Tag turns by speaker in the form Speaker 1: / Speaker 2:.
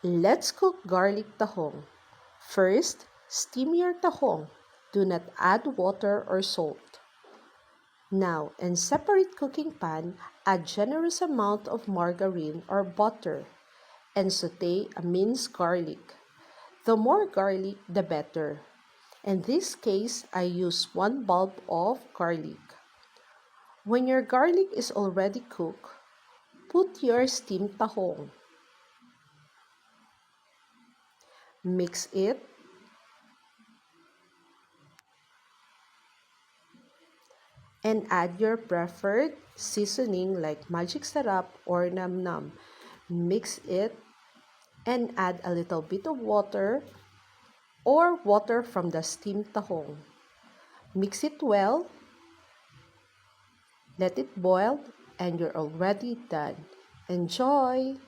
Speaker 1: Let's cook garlic tahong. First, steam your tahong. Do not add water or salt. Now, in separate cooking pan, add generous amount of margarine or butter and saute a minced garlic. The more garlic, the better. In this case, I use 1 bulb of garlic. When your garlic is already cooked, put your steamed tahong. Mix it and add your preferred seasoning like magic sarap or nam nam. Mix it and add a little bit of water or water from the steamed tahong. Mix it well, let it boil, and you're already done. Enjoy!